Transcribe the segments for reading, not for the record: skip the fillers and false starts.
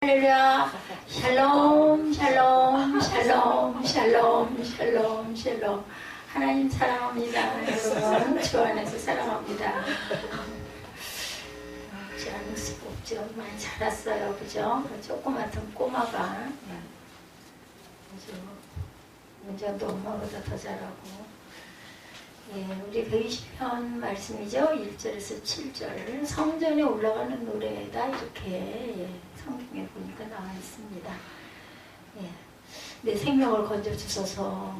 할렐루야. 샬롬, 샬롬, 샬롬, 샬롬, 샬롬, 샬롬. 하나님 사랑합니다. 여러분, 주 안에서 사랑합니다. 잘할 수가 없죠. 많이 자랐어요. 그죠? 조그맣던 꼬마가 아주 문장도 엄마보다 더 잘하고. 예, 우리 120편 말씀이죠. 1절에서 7절. 성전에 올라가는 노래다. 이렇게 성경에 보니까 나와 있습니다. 예, 내 생명을 건져주소서.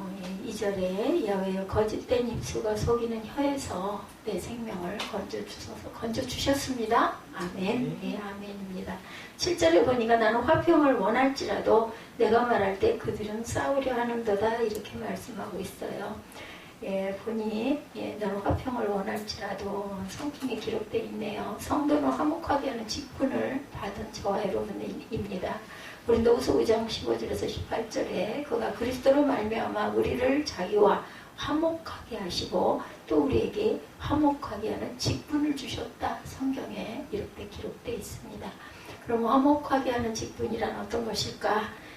2절에 야훼여 거짓된 입수가 속이는 혀에서 내 생명을 건져주소서. 건져주셨습니다. 아멘. 예, 아멘입니다. 7절에 보니까 나는 화평을 원할지라도 내가 말할 때 그들은 싸우려 하는도다. 이렇게 말씀하고 있어요. 예, 보니 너는 화평을 원할지라도 성경에 기록되어 있네요. 성도는 화목하게 하는 직분을 받은 저와 여러분입니다. 고린도후서 5장 15절에서 18절에 그가 그리스도로 말미암아 우리를 자기와 화목하게 하시고 또 우리에게 화목하게 하는 직분을 주셨다. 성경에 이렇게 기록되어 있습니다. 그럼 화목하게 하는 직분이란 어떤 것일까?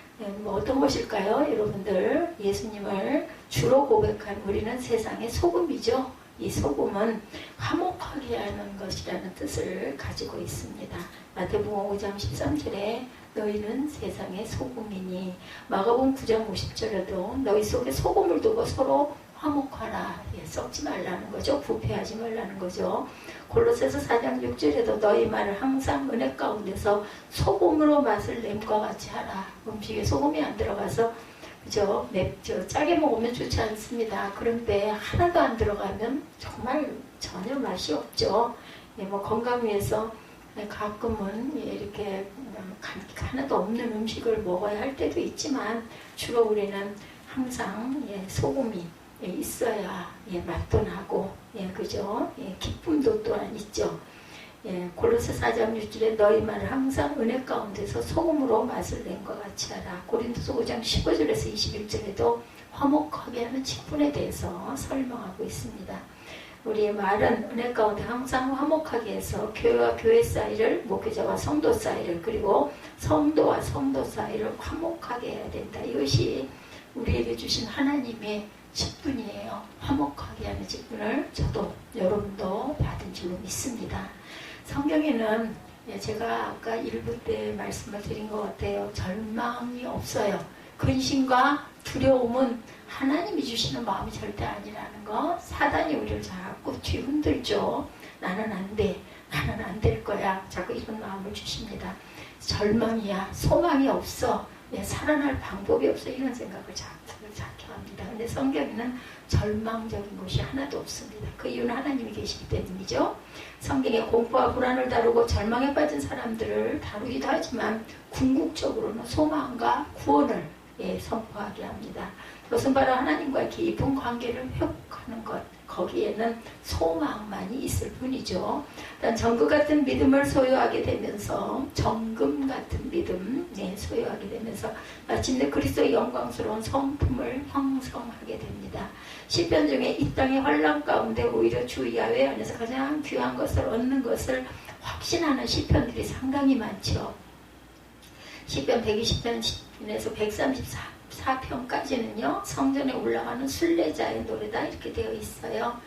어떤 것일까요? 여러분들, 예수님을 주로 고백한 우리는 세상의 소금이죠. 이 소금은 화목하게 하는 것이라는 뜻을 가지고 있습니다. 마태복음 5장 13절에 너희는 세상의 소금이니, 마가복음 9장 50절에도 너희 속에 소금을 두고 서로 화목하라. 썩지 말라는 거죠. 부패하지 말라는 거죠. 골로새서 4장 6절에도 너희 말을 항상 은혜 가운데서 소금으로 맛을 냄과 같이 하라. 음식에 소금이 안 들어가서 그죠? 짜게 먹으면 좋지 않습니다. 그런데 하나도 안 들어가면 정말 전혀 맛이 없죠. 건강 위해서 가끔은 이렇게 하나도 없는 음식을 먹어야 할 때도 있지만 주로 우리는 항상 소금이 있어야 맛도 나고 그죠? 기쁨도 또한 있죠. 골로새 4장 6절에 너희 말을 항상 은혜 가운데서 소금으로 맛을 낸 것 같이 하라. 고린도서 5장 15절에서 21절에도 화목하게 하는 직분에 대해서 설명하고 있습니다. 우리의 말은 은혜 가운데 항상 화목하게 해서 교회와 교회 사이를, 목회자와 성도 사이를, 그리고 성도와 성도 사이를 화목하게 해야 된다. 이것이 우리에게 주신 하나님의 직분이에요. 화목하게 하는 직분을 저도 여러분도 받은 줄로 믿습니다. 성경에는 제가 아까 1부 때 말씀을 드린 것 같아요. 절망이 없어요. 근심과 두려움은 하나님이 주시는 마음이 절대 아니라는 거. 사단이 우리를 자꾸 뒤흔들죠. 나는 안 돼. 나는 안 될 거야. 자꾸 이런 마음을 주십니다. 절망이야. 소망이 없어. 살아날 방법이 없어. 이런 생각을 자꾸 합니다. 근데 성경에는 절망적인 것이 하나도 없습니다. 그 이유는 하나님이 계시기 때문이죠. 성경에 공포와 불안을 다루고 절망에 빠진 사람들을 다루기도 하지만 궁극적으로는 소망과 구원을 선포하게 합니다. 그것은 바로 하나님과의 깊은 관계를 회복하는 것, 거기에는 소망만이 있을 뿐이죠. 일단 정금 같은 믿음을 소유하게 되면서, 정금 같은 믿음 소유하게 되면서 마침내 그리스도의 영광스러운 성품을 형성하게 됩니다. 시편 중에 이 땅의 환난 가운데 오히려 주 야훼 안에서 가장 귀한 것을 얻는 것을 확신하는 시편들이 상당히 많죠. 시편 120편에서 134편까지는요 성전에 올라가는 순례자의 노래다 이렇게 되어 있어요.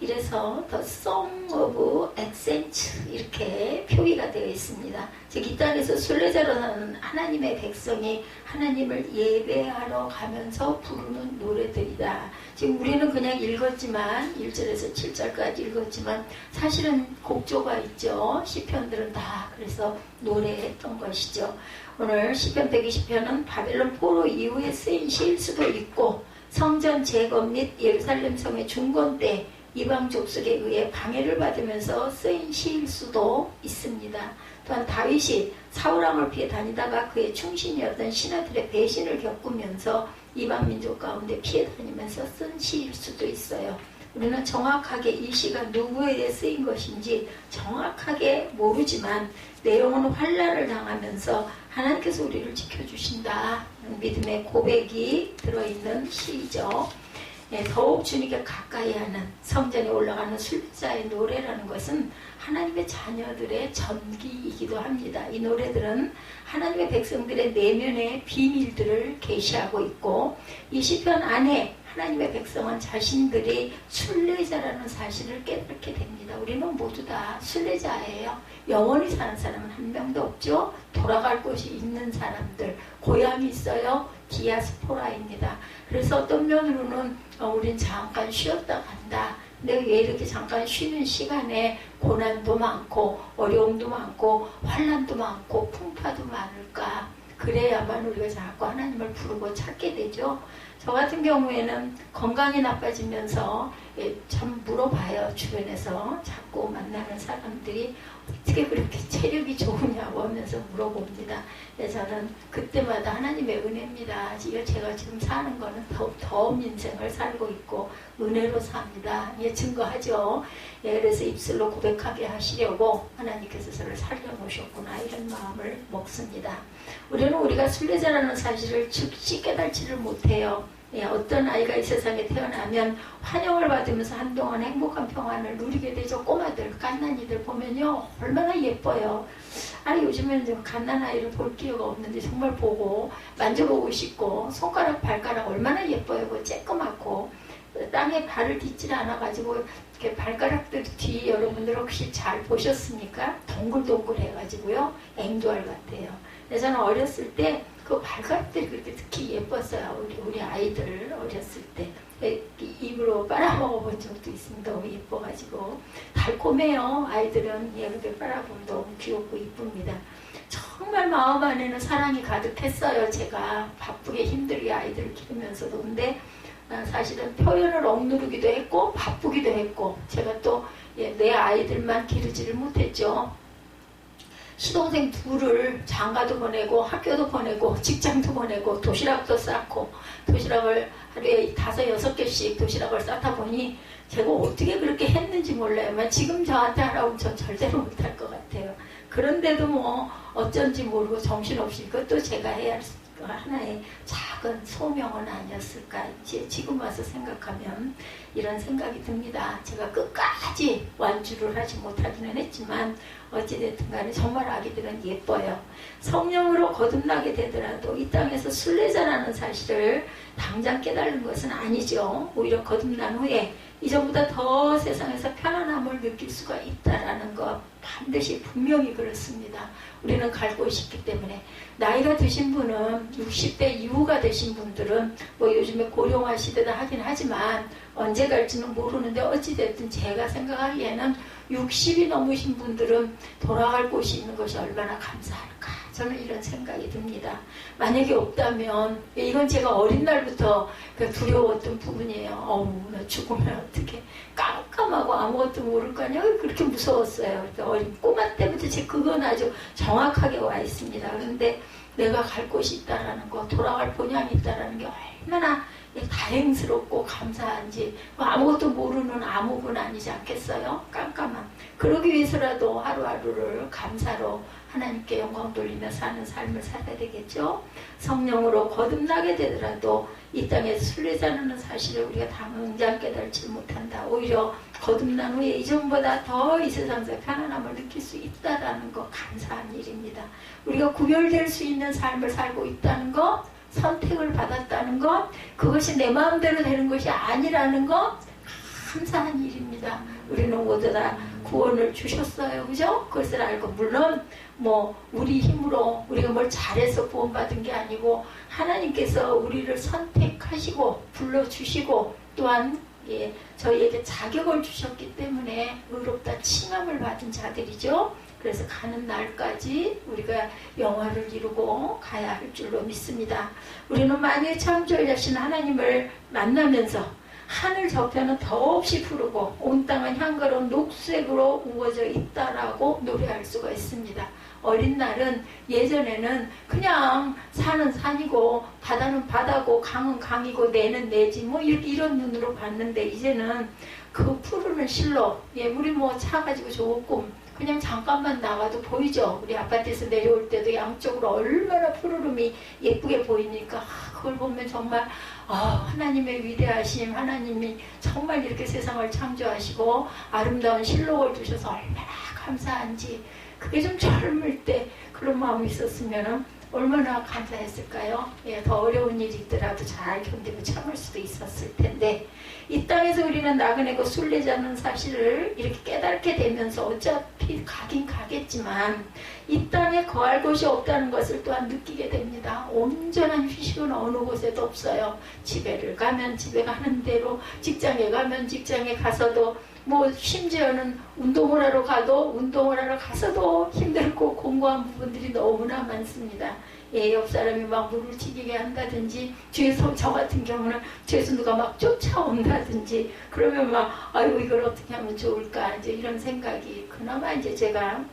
이래서 The Song of Ascents 이렇게 표기가 되어 있습니다. 즉 이 땅에서 순례자로 사는 하나님의 백성이 하나님을 예배하러 가면서 부르는 노래들이다. 지금 우리는 그냥 읽었지만 1절에서 7절까지 읽었지만 사실은 곡조가 있죠. 시편들은 다 그래서 노래했던 것이죠. 오늘 시편 120편은 바벨론 포로 이후에 쓰인 시일 수도 있고 성전 재건 및 예루살렘 성의 중건 때 이방 족속에 의해 방해를 받으면서 쓰인 시일 수도 있습니다. 또한 다윗이 사울왕을 피해 다니다가 그의 충신이었던 신하들의 배신을 겪으면서 이방 민족 가운데 피해 다니면서 쓴 시일 수도 있어요. 우리는 정확하게 이 시가 누구에 대해 쓰인 것인지 정확하게 모르지만 내용은 환난을 당하면서 하나님께서 우리를 지켜주신다 믿음의 고백이 들어있는 시이죠. 예, 더욱 주님께 가까이 하는 성전에 올라가는 순례자의 노래라는 것은 하나님의 자녀들의 전기이기도 합니다. 이 노래들은 하나님의 백성들의 내면의 비밀들을 계시하고 있고 이 시편 안에 하나님의 백성은 자신들이 순례자라는 사실을 깨닫게 됩니다. 우리는 모두 다 순례자예요. 영원히 사는 사람은 한 명도 없죠. 돌아갈 곳이 있는 사람들, 고향이 있어요. 디아스포라입니다. 그래서 어떤 면으로는 우린 잠깐 쉬었다 간다. 근데 왜 이렇게 잠깐 쉬는 시간에 고난도 많고 어려움도 많고 환난도 많고 풍파도 많을까? 그래야만 우리가 자꾸 하나님을 부르고 찾게 되죠. 저 같은 경우에는 건강이 나빠지면서 참 물어봐요. 주변에서 자꾸 만나는 사람들이 어떻게 그렇게 체력이 좋으냐고 하면서 물어봅니다. 저는 그때마다 하나님의 은혜입니다. 제가 지금 사는 거는 더욱 인생을 살고 있고 은혜로 삽니다. 증거하죠. 그래서 입술로 고백하게 하시려고 하나님께서 저를 살려놓으셨구나 이런 마음을 먹습니다. 우리가 순례자라는 사실을 즉시 깨닫지를 못해요. 어떤 아이가 이 세상에 태어나면 환영을 받으면서 한동안 행복한 평안을 누리게 되죠. 꼬마들, 갓난이들 보면요 얼마나 예뻐요. 요즘에는 좀 갓난아이를 볼 기회가 없는데 정말 보고 만져보고 싶고 손가락 발가락 얼마나 예뻐요. 쬐끄맣고 땅에 발을 딛질 않아가지고 이렇게 발가락들 뒤 여러분들 혹시 잘 보셨습니까? 동글동글 해가지고요 앵두알 같아요. 저는 어렸을 때 그 발가락들이 그렇게 특히 예뻤어요. 우리 아이들 어렸을 때 입으로 빨아먹어 본 적도 있습니다. 너무 예뻐가지고 달콤해요. 아이들은 그렇게 빨아보면 너무 귀엽고 이쁩니다. 정말 마음 안에는 사랑이 가득했어요. 제가 바쁘게 힘들게 아이들을 기르면서도. 근데 사실은 표현을 억누르기도 했고 바쁘기도 했고 제가 또 내 아이들만 기르지를 못했죠. 시동생 둘을 장가도 보내고 학교도 보내고 직장도 보내고 도시락도 싸고 도시락을 하루에 5, 6개씩 도시락을 싸다 보니 제가 어떻게 그렇게 했는지 몰라요. 지금 저한테 하라고 전 절대로 못할 것 같아요. 그런데도 어쩐지 모르고 정신없이 그것도 제가 해야 할 하나의 작은 소명은 아니었을까. 지금 와서 생각하면 이런 생각이 듭니다. 제가 끝까지 완주를 하지 못하기는 했지만 어찌됐든 간에 정말 아기들은 예뻐요. 성령으로 거듭나게 되더라도 이 땅에서 순례자라는 사실을 당장 깨달은 것은 아니죠. 오히려 거듭난 후에 이전보다 더 세상에서 편안함을 느낄 수가 있다라는 것 반드시 분명히 그렇습니다. 우리는 갈 곳이 있기 때문에. 나이가 드신 분은 60대 이후가 되신 분들은 요즘에 고령화 시대다 하긴 하지만 언제 갈지는 모르는데 어찌됐든 제가 생각하기에는 60이 넘으신 분들은 돌아갈 곳이 있는 것이 얼마나 감사할까. 저는 이런 생각이 듭니다. 만약에 없다면 이건 제가 어린 날부터 두려웠던 부분이에요. 나 죽으면 어떻게 깜깜하고 아무것도 모를 거 아니야. 그렇게 무서웠어요. 어린 꼬마 때부터 그건 아주 정확하게 와 있습니다. 그런데 내가 갈 곳이 있다라는 거, 돌아갈 본향이 있다라는 게 얼마나 다행스럽고 감사한지. 아무것도 모르는 암흑은 아니지 않겠어요? 깜깜한. 그러기 위해서라도 하루하루를 감사로 하나님께 영광 돌리며 사는 삶을 살아야 되겠죠. 성령으로 거듭나게 되더라도 이 땅에 순례자라는 사실을 우리가 당장 깨달지 못한다. 오히려 거듭난 후에 이전보다 더 이 세상에서 편안함을 느낄 수 있다는 것, 감사한 일입니다. 우리가 구별될 수 있는 삶을 살고 있다는 것, 선택을 받았다는 것, 그것이 내 마음대로 되는 것이 아니라는 것, 감사한 일입니다. 우리는 모두 다 구원을 주셨어요. 그죠? 그것을 알고, 물론 우리 힘으로 우리가 뭘 잘해서 구원받은 게 아니고 하나님께서 우리를 선택하시고 불러주시고 또한 저희에게 자격을 주셨기 때문에 의롭다 칭함을 받은 자들이죠. 그래서 가는 날까지 우리가 영화를 이루고 가야 할 줄로 믿습니다. 우리는 만유의 창조자신 하나님을 만나면서 하늘 저편은 더없이 푸르고 온 땅은 향기로운 녹색으로 우거져 있다라고 노래할 수가 있습니다. 어린 날은 예전에는 그냥 산은 산이고 바다는 바다고 강은 강이고 내는 내지 이런 눈으로 봤는데 이제는 그 푸르는 실로 물이 차가지고 좋고 그냥 잠깐만 나가도 보이죠. 우리 아파트에서 내려올 때도 양쪽으로 얼마나 푸르름이 예쁘게 보이니까 그걸 보면 정말 하나님의 위대하심, 하나님이 정말 이렇게 세상을 창조하시고 아름다운 실록을 주셔서 얼마나 감사한지, 그게 좀 젊을 때 그런 마음이 있었으면 얼마나 감사했을까요? 예, 더 어려운 일이 있더라도 잘 견디고 참을 수도 있었을 텐데, 이 땅에서 우리는 나그네고 순례자는 사실을 이렇게 깨닫게 되면서 어차피 가긴 가겠지만 이 땅에 거할 곳이 없다는 것을 또한 느끼게 됩니다. 온전한 휴식은 어느 곳에도 없어요. 집에를 가면 집에 가는 대로, 직장에 가면 직장에 가서도, 뭐 심지어는 운동을 하러 가서도 힘들고 공고한 부분들이 너무나 많습니다. 예, 옆 사람이 막 물을 튀기게 한다든지, 뒤에서 저 같은 경우는 뒤에서 누가 막 쫓아온다든지, 그러면 막 아이고 이걸 어떻게 하면 좋을까, 이제 이런 생각이, 그나마 이제 제가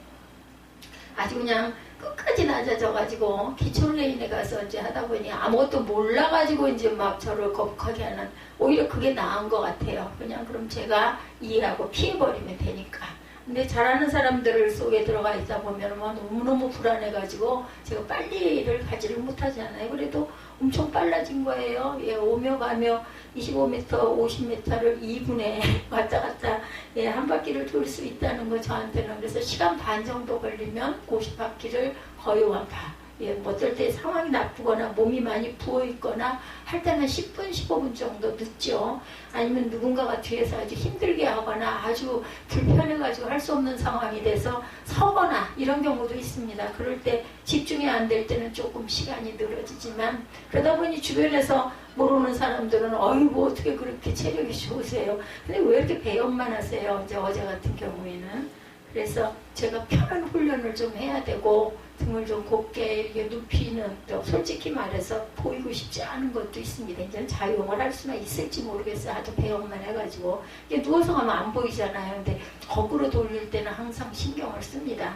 아주 그냥 끝까지 낮아져가지고 기초레인에 가서 이제 하다 보니 아무것도 몰라가지고 이제 막 저를 거북하게 하는, 오히려 그게 나은 것 같아요. 그냥 그럼 제가 이해하고 피해버리면 되니까. 근데 잘하는 사람들 속에 들어가 있다 보면 너무너무 불안해가지고 제가 빨리를 가지를 못하잖아요. 그래도 엄청 빨라진 거예요. 예, 오며 가며 25m, 50m를 2분에 왔다 갔다, 예, 한 바퀴를 돌 수 있다는 거 저한테는. 그래서 시간 반 정도 걸리면 50바퀴를 거의 완파. 예, 뭐 어떨 때 상황이 나쁘거나 몸이 많이 부어있거나 할 때는 10분, 15분 정도 늦죠. 아니면 누군가가 뒤에서 아주 힘들게 하거나 아주 불편해가지고 할 수 없는 상황이 돼서 서거나 이런 경우도 있습니다. 그럴 때 집중이 안 될 때는 조금 시간이 늘어지지만, 그러다 보니 주변에서 모르는 사람들은 어이구 어떻게 그렇게 체력이 좋으세요. 근데 왜 이렇게 배역만 하세요? 이제 어제 같은 경우에는. 그래서 제가 편한 훈련을 좀 해야 되고, 등을 좀 곱게 이렇게 눕히는, 또 솔직히 말해서 보이고 싶지 않은 것도 있습니다. 이제는 자유형을 할 수는 있을지 모르겠어요. 아주 배역만 해가지고. 이게 누워서 가면 안 보이잖아요. 근데 거꾸로 돌릴 때는 항상 신경을 씁니다.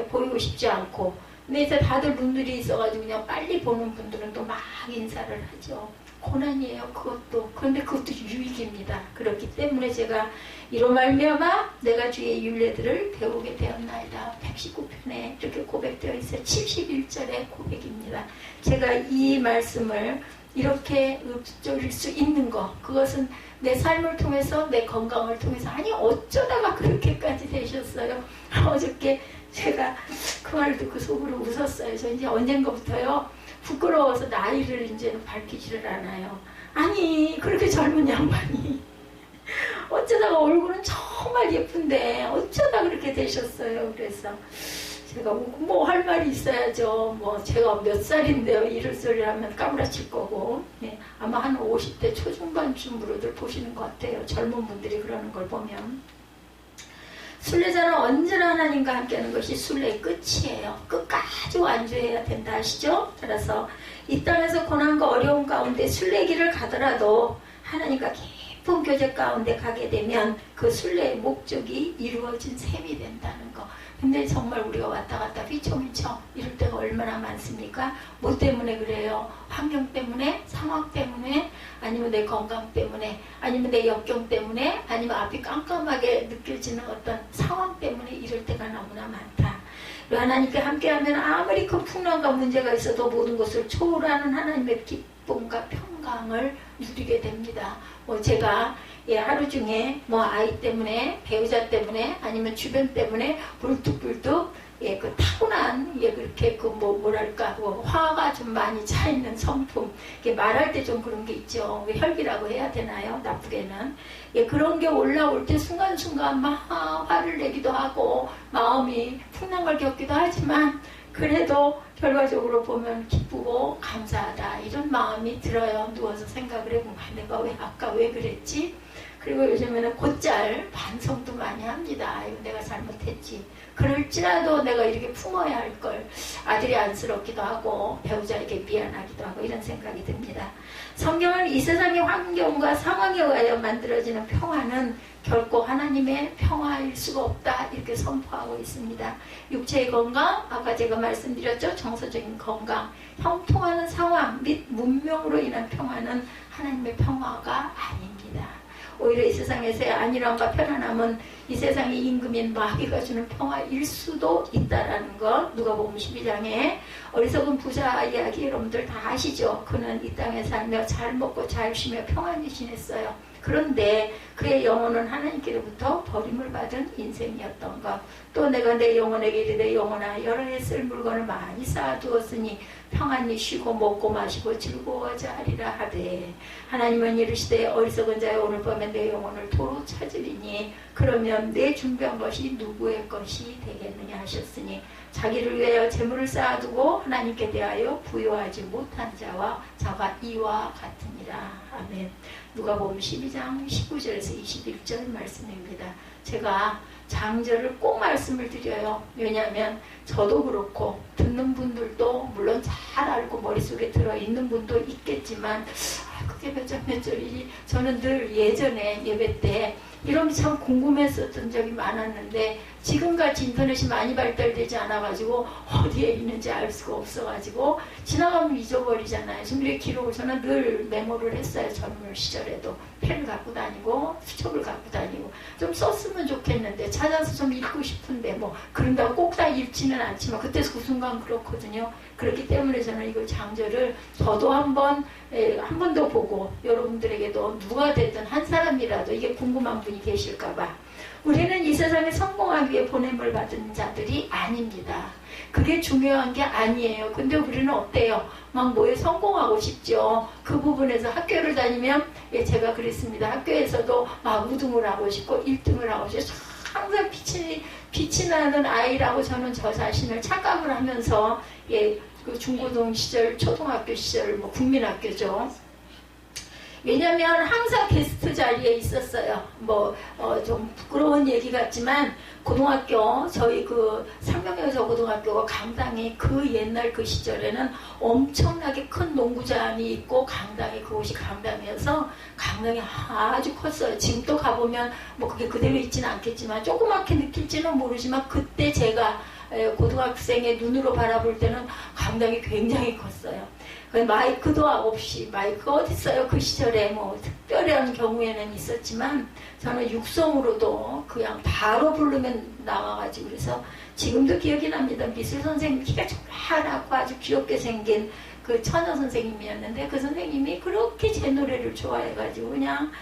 보이고 싶지 않고. 근데 이제 다들 눈들이 있어가지고 그냥 빨리 보는 분들은 또 막 인사를 하죠. 고난이에요, 그것도. 그런데 그것도 유익입니다. 그렇기 때문에 제가 이로 말미암아 내가 주의 율례들을 배우게 되었나이다. 119편에 이렇게 고백되어 있어요. 71절의 고백입니다. 제가 이 말씀을 이렇게 읊조릴 수 있는 것, 그것은 내 삶을 통해서, 내 건강을 통해서, 아니 어쩌다가 그렇게까지 되셨어요. 어저께 제가 그 말을 듣고 속으로 웃었어요. 저 이제 언젠가부터요, 부끄러워서 나이를 이제는 밝히지를 않아요. 아니 그렇게 젊은 양반이 어쩌다가, 얼굴은 정말 예쁜데 어쩌다 그렇게 되셨어요. 그래서 제가 뭐 할 말이 있어야죠. 뭐 제가 몇 살인데요, 이럴 소리를 하면 까무라칠 거고. 예, 아마 한 50대 초중반쯤으로들 보시는 것 같아요. 젊은 분들이 그러는 걸 보면. 순례자는 언제나 하나님과 함께하는 것이 순례의 끝이에요. 끝까지 완주해야 된다 아시죠? 따라서 이 땅에서 고난과 어려움 가운데 순례길을 가더라도 하나님과 깊은 교제 가운데 가게 되면 그 순례의 목적이 이루어진 셈이 된다는 거. 근데 정말 우리가 왔다 갔다 휘청휘청 이럴 때가 얼마나 많습니까? 뭐 때문에 그래요? 환경 때문에? 상황 때문에? 아니면 내 건강 때문에? 아니면 내 역경 때문에? 아니면 앞이 깜깜하게 느껴지는 어떤 상황 때문에 이럴 때가 너무나 많다. 하나님께 함께하면 아무리 큰 풍랑과 문제가 있어도 모든 것을 초월하는 하나님의 기쁨과 평강을 누리게 됩니다. 뭐 제가 하루 중에 뭐 아이 때문에, 배우자 때문에, 아니면 주변 때문에 불뚝불뚝 그 타고난 그렇게 뭐랄까 화가 좀 많이 차 있는 성품, 말할 때 좀 그런 게 있죠. 혈기라고 해야 되나요? 나쁘게는 그런 게 올라올 때 순간순간 막 화를 내기도 하고 마음이 풍랑을 겪기도 하지만, 그래도 결과적으로 보면 기쁘고 감사하다 이런 마음이 들어요. 누워서 생각을 해보면 내가 아까 왜 그랬지? 그리고 요즘에는 곧잘 반성도 많이 합니다. 이거 내가 잘못했지. 그럴지라도 내가 이렇게 품어야 할 걸. 아들이 안쓰럽기도 하고 배우자에게 미안하기도 하고 이런 생각이 듭니다. 성경은 이 세상의 환경과 상황에 의하여 만들어지는 평화는 결코 하나님의 평화일 수가 없다 이렇게 선포하고 있습니다. 육체의 건강, 아까 제가 말씀드렸죠. 정서적인 건강, 형통하는 상황 및 문명으로 인한 평화는 하나님의 평화가 아닙니다. 오히려 이 세상에서의 안일함과 편안함은 이 세상의 임금인 마귀가 주는 평화일 수도 있다라는 것. 누가복음 12장에 어리석은 부자 이야기 여러분들 다 아시죠? 그는 이 땅에 살며 잘 먹고 잘 쉬며 평안히 지냈어요. 그런데 그의 영혼은 하나님께로부터 버림을 받은 인생이었던 것. 또 내가 내 영혼에게 이르되 영혼아 여러 해 쓸 물건을 많이 쌓아두었으니 평안히 쉬고 먹고 마시고 즐거워하자 하리라 하되 하나님은 이르시되 어리석은 자여 오늘 밤에 내 영혼을 도로 찾으리니 그러면 내 준비한 것이 누구의 것이 되겠느냐 하셨으니 자기를 위하여 재물을 쌓아두고 하나님께 대하여 부요하지 못한 자가 이와 같으니라. 아멘. 누가복음 12장 19절에서 21절 말씀입니다. 제가 장절을 꼭 말씀을 드려요. 왜냐하면 저도 그렇고 듣는 분들도 물론 잘 알고 머릿속에 들어있는 분도 있겠지만 그게 몇 절 몇 절이지. 저는 늘 예전에 예배 때 이런 게 참 궁금했었던 적이 많았는데 지금같이 인터넷이 많이 발달되지 않아가지고 어디에 있는지 알 수가 없어가지고 지나가면 잊어버리잖아요. 준비의 기록을 저는 늘 메모를 했어요. 젊은 시절에도 펜을 갖고 다니고 수첩을 갖고 다니고 좀 썼으면 좋겠는데 찾아서 좀 읽고 싶은데 뭐 그런다고 꼭 다 읽지는 않지만 그때 그 순간 그렇거든요. 그렇기 때문에 저는 이걸 장절을 저도 한 번 더 보고 여러분들에게도 누가 됐든 한 사람이라도 이게 궁금한 분이 계실까봐 우리는 이 세상에 성공하기 위해 보냄을 받은 자들이 아닙니다. 그게 중요한 게 아니에요. 근데 우리는 어때요? 막 뭐에 성공하고 싶죠. 그 부분에서 학교를 다니면 제가 그랬습니다. 학교에서도 막 우등을 하고 싶고 1등을 하고 싶고 항상 빛이 나는 아이라고 저는 저 자신을 착각을 하면서 그 중고등 시절, 초등학교 시절, 뭐 국민학교죠. 왜냐면 항상 게스트 자리에 있었어요. 좀 부끄러운 얘기 같지만 고등학교 저희 그 상명여자 고등학교가 강당이 그 옛날 그 시절에는 엄청나게 큰 농구장이 있고 강당이 그곳이 강당이어서 강당이 아주 컸어요. 지금 또 가보면 뭐 그게 그대로 있지는 않겠지만 조그맣게 느낄지는 모르지만 그때 제가 고등학생의 눈으로 바라볼 때는 강당이 굉장히 컸어요. 마이크도 없이 마이크가 어디 있어요? 그 시절에 뭐 특별한 경우에는 있었지만 저는 육성으로도 그냥 바로 부르면 나와가지고 그래서 지금도 기억이 납니다. 미술 선생님 키가 조그맣고 아주 귀엽게 생긴 그 처녀 선생님이었는데 그 선생님이 그렇게 제 노래를 좋아해가지고 그냥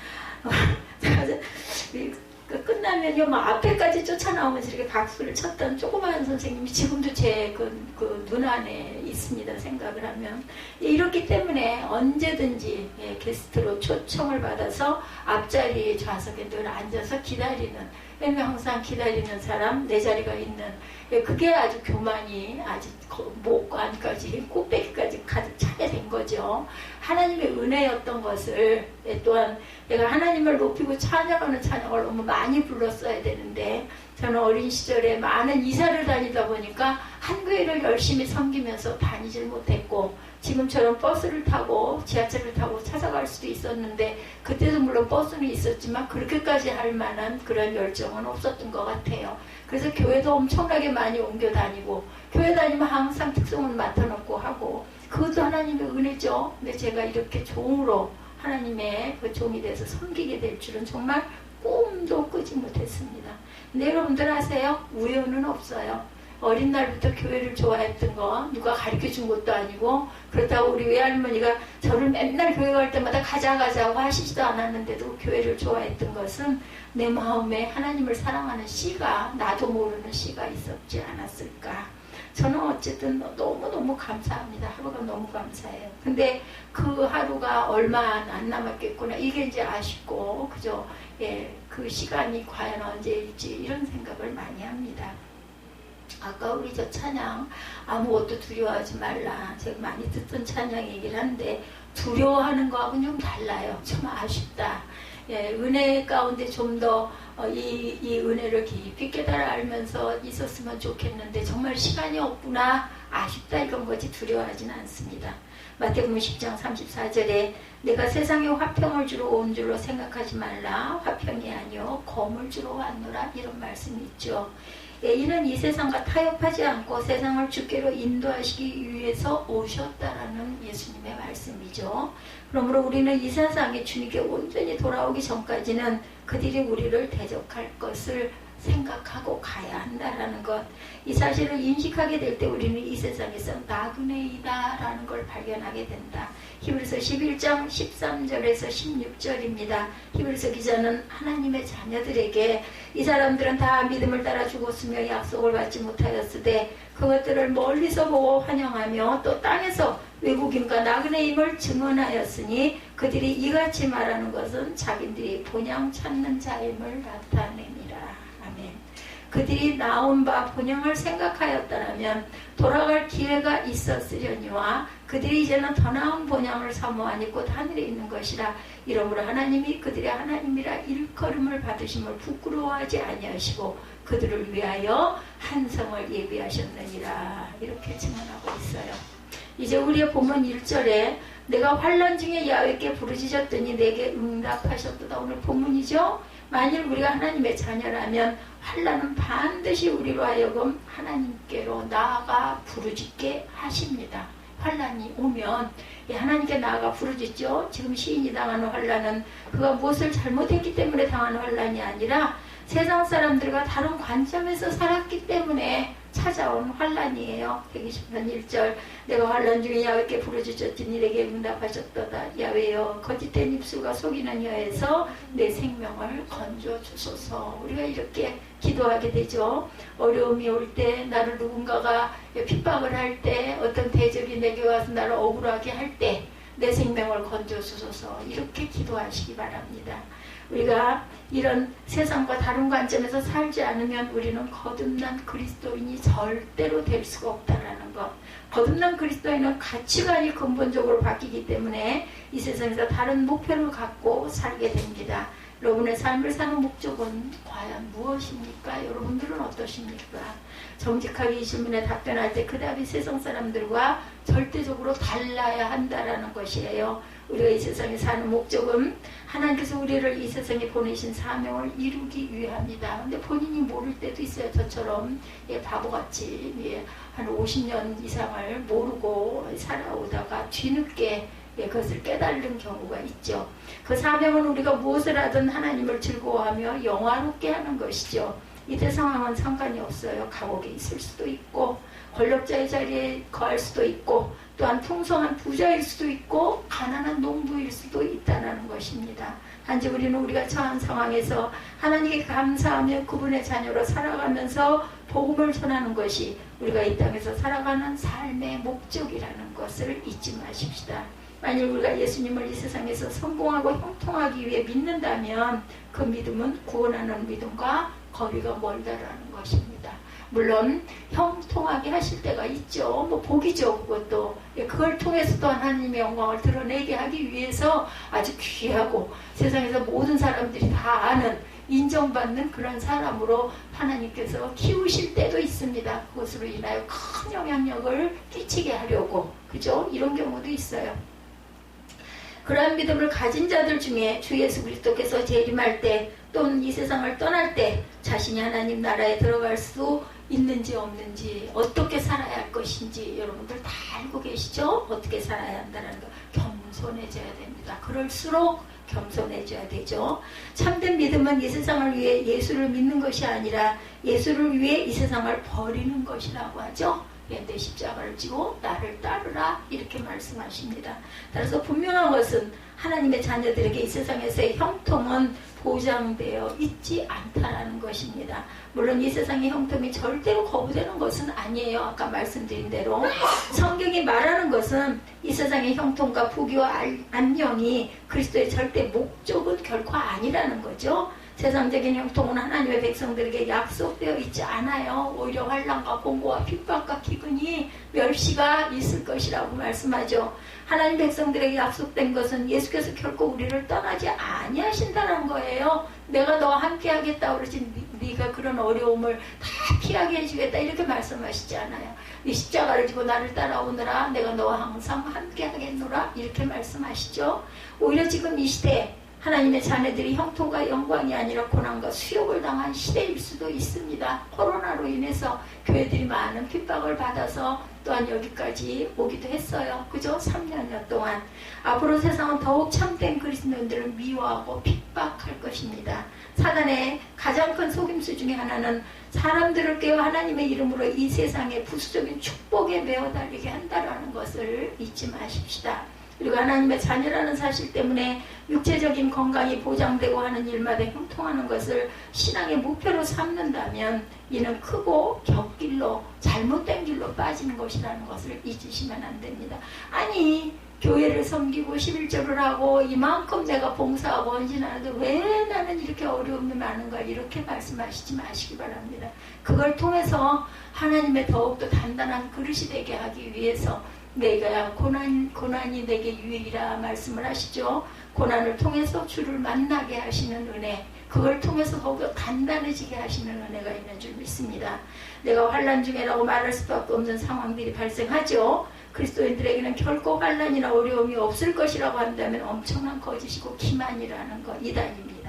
끝나면요, 막 앞에까지 쫓아나오면서 이렇게 박수를 쳤던 조그마한 선생님이 지금도 제 그 눈 안에 있습니다. 생각을 하면. 이렇기 때문에 언제든지 게스트로 초청을 받아서 앞자리 좌석에 늘 앉아서 기다리는, 왜냐면 항상 기다리는 사람, 내 자리가 있는, 그게 아주 교만이 아주 목 안까지 꼭대기까지 가득 차게 된 거죠. 하나님의 은혜였던 것을 또한 내가 하나님을 높이고 찬양하는 찬양을 너무 많이 불렀어야 되는데 저는 어린 시절에 많은 이사를 다니다 보니까 한 교회를 열심히 섬기면서 다니질 못했고 지금처럼 버스를 타고 지하철을 타고 찾아갈 수도 있었는데 그때도 물론 버스는 있었지만 그렇게까지 할 만한 그런 열정은 없었던 것 같아요. 그래서 교회도 엄청나게 많이 옮겨 다니고 교회 다니면 항상 특성을 맡아놓고 하고 그것도 하나님의 은혜죠. 근데 제가 이렇게 종으로 하나님의 그 종이 돼서 섬기게 될 줄은 정말 꿈도 꾸지 못했습니다. 근데 여러분들 아세요? 우연은 없어요. 어린 날부터 교회를 좋아했던 거 누가 가르쳐준 것도 아니고 그렇다고 우리 외할머니가 저를 맨날 교회 갈 때마다 가자고 하시지도 않았는데도 교회를 좋아했던 것은 내 마음에 하나님을 사랑하는 씨가 나도 모르는 씨가 있었지 않았을까. 저는 어쨌든 너무너무 감사합니다. 하루가 너무 감사해요. 근데 그 하루가 얼마 안 남았겠구나. 이게 이제 아쉽고 그죠. 그 시간이 과연 언제일지 이런 생각을 많이 합니다. 아까 우리 저 찬양 아무것도 두려워하지 말라. 제가 많이 듣던 찬양이긴 한데 두려워하는 거하고는 좀 달라요. 좀 아쉽다. 은혜 가운데 좀 더 이 은혜를 깊이 깨달아 알면서 있었으면 좋겠는데 정말 시간이 없구나. 아쉽다 이런 거지 두려워하지는 않습니다. 마태복음 10장 34절에 내가 세상에 화평을 주러 온 줄로 생각하지 말라. 화평이 아니요 검을 주러 왔노라. 이런 말씀이 있죠. 이는 이 세상과 타협하지 않고 세상을 주께로 인도하시기 위해서 오셨다라는 예수님의 말씀이죠. 그러므로 우리는 이 세상에 주님께 온전히 돌아오기 전까지는 그들이 우리를 대적할 것을 생각하고 가야 한다라는 것, 이 사실을 인식하게 될 때 우리는 이 세상에서 나그네이다라는 걸 발견하게 된다. 히브리서 11장 13절에서 16절입니다. 히브리서 기자는 하나님의 자녀들에게 이 사람들은 다 믿음을 따라 죽었으며 약속을 받지 못하였으되 그것들을 멀리서 보고 환영하며 또 땅에서 외국인과 나그네임을 증언하였으니 그들이 이같이 말하는 것은 자기들이 본향 찾는 자임을 나타냅니다. 아멘. 그들이 나온 바 본향을 생각하였다면 돌아갈 기회가 있었으려니와 그들이 이제는 더 나은 본향을 사모하니 곧 하늘에 있는 것이라. 이러므로 하나님이 그들의 하나님이라 일컬음을 받으심을 부끄러워하지 아니하시고 그들을 위하여 한 성을 예비하셨느니라. 이렇게 증언하고 있어요. 이제 우리의 본문 1절에 내가 환난 중에 야훼께 부르짖었더니 내게 응답하셨도다. 오늘 본문이죠. 만일 우리가 하나님의 자녀라면 환난은 반드시 우리로 하여금 하나님께로 나아가 부르짖게 하십니다. 환난이 오면 하나님께 나아가 부르짖죠. 지금 시인이 당하는 환난은 그가 무엇을 잘못했기 때문에 당하는 환난이 아니라 세상 사람들과 다른 관점에서 살았기 때문에 찾아온 환난이에요. 120편 1절 내가 환난 중에 야훼께 부르짖었더니 내게 응답하셨도다. 야훼여 거짓된 입술과 속이는 혀에서 내 생명을 건져 주소서. 우리가 이렇게 기도하게 되죠. 어려움이 올 때, 나를 누군가가 핍박을 할 때, 어떤 대적이 내게 와서 나를 억울하게 할 때 내 생명을 건져 주소서. 이렇게 기도하시기 바랍니다. 우리가 이런 세상과 다른 관점에서 살지 않으면 우리는 거듭난 그리스도인이 절대로 될 수가 없다라는 것. 거듭난 그리스도인은 가치관이 근본적으로 바뀌기 때문에 이 세상에서 다른 목표를 갖고 살게 됩니다. 여러분의 삶을 사는 목적은 과연 무엇입니까? 여러분들은 어떠십니까? 정직하게 이 질문에 답변할 때 그 답이 세상 사람들과 절대적으로 달라야 한다라는 것이에요. 우리가 이 세상에 사는 목적은 하나님께서 우리를 이 세상에 보내신 사명을 이루기 위함이다. 근데 본인이 모를 때도 있어요. 저처럼 바보같이 한 50년 이상을 모르고 살아오다가 뒤늦게 그것을 깨달은 경우가 있죠. 그 사명은 우리가 무엇을 하든 하나님을 즐거워하며 영화롭게 하는 것이죠. 이때 상황은 상관이 없어요. 감옥에 있을 수도 있고 권력자의 자리에 거할 수도 있고 또한 풍성한 부자일 수도 있고 가난한 농부일 수도 있다는 것입니다. 단지 우리는 우리가 처한 상황에서 하나님께 감사하며 그분의 자녀로 살아가면서 복음을 전하는 것이 우리가 이 땅에서 살아가는 삶의 목적이라는 것을 잊지 마십시다. 만일 우리가 예수님을 이 세상에서 성공하고 형통하기 위해 믿는다면 그 믿음은 구원하는 믿음과 거리가 멀다라는 것입니다. 물론 형통하게 하실 때가 있죠. 복이죠. 그것도. 그걸 통해서 또 하나님의 영광을 드러내게 하기 위해서 아주 귀하고 세상에서 모든 사람들이 다 아는 인정받는 그런 사람으로 하나님께서 키우실 때도 있습니다. 그것으로 인하여 큰 영향력을 끼치게 하려고. 그죠? 이런 경우도 있어요. 그러한 믿음을 가진 자들 중에 주 예수 그리스도께서 재림할 때 또는 이 세상을 떠날 때 자신이 하나님 나라에 들어갈 수 있는지 없는지 어떻게 살아야 할 것인지 여러분들 다 알고 계시죠? 어떻게 살아야 한다는 거. 겸손해져야 됩니다. 그럴수록 겸손해져야 되죠. 참된 믿음은 이 세상을 위해 예수를 믿는 것이 아니라 예수를 위해 이 세상을 버리는 것이라고 하죠. 내 십자가를 지고 나를 따르라 이렇게 말씀하십니다. 따라서 분명한 것은 하나님의 자녀들에게 이 세상에서의 형통은 보장되어 있지 않다라는 것입니다. 물론 이 세상의 형통이 절대로 거부되는 것은 아니에요. 아까 말씀드린 대로 성경이 말하는 것은 이 세상의 형통과 부귀와 안녕이 그리스도의 절대 목적은 결코 아니라는 거죠. 세상적인 형통은 하나님의 백성들에게 약속되어 있지 않아요. 오히려 환난과 공고와 핍박과 기근이 멸시가 있을 것이라고 말씀하죠. 하나님 백성들에게 약속된 것은 예수께서 결코 우리를 떠나지 아니하신다는 거예요. 내가 너와 함께 하겠다 그러지 네가 그런 어려움을 다 피하게 해주겠다 이렇게 말씀하시지 않아요. 네 십자가를 지고 나를 따라오느라 내가 너와 항상 함께 하겠노라 이렇게 말씀하시죠. 오히려 지금 이 시대에 하나님의 자녀들이 형통과 영광이 아니라 고난과 수욕을 당한 시대일 수도 있습니다. 코로나로 인해서 교회들이 많은 핍박을 받아서 또한 여기까지 오기도 했어요. 그죠? 3년여 동안. 앞으로 세상은 더욱 참된 그리스도인들을 미워하고 핍박할 것입니다. 사단의 가장 큰 속임수 중에 하나는 사람들을 깨워 하나님의 이름으로 이 세상의 부수적인 축복에 매어 달리게 한다는 것을 잊지 마십시다. 그리고 하나님의 자녀라는 사실 때문에 육체적인 건강이 보장되고 하는 일마다 형통하는 것을 신앙의 목표로 삼는다면 이는 크고 격길로 잘못된 길로 빠지는 것이라는 것을 잊으시면 안 됩니다. 아니 교회를 섬기고 11조를 하고 이만큼 내가 봉사하고 헌신하는데 왜 나는 이렇게 어려움이 많은가 이렇게 말씀하시지 마시기 바랍니다. 그걸 통해서 하나님의 더욱더 단단한 그릇이 되게 하기 위해서 내가 고난이 내게 유익이라 말씀을 하시죠. 고난을 통해서 주를 만나게 하시는 은혜, 그걸 통해서 더욱더 단단해지게 하시는 은혜가 있는 줄 믿습니다. 내가 환난 중에라고 말할 수밖에 없는 상황들이 발생하죠. 그리스도인들에게는 결코 환난이나 어려움이 없을 것이라고 한다면 엄청난 거짓이고 기만이라는 것, 이단입니다.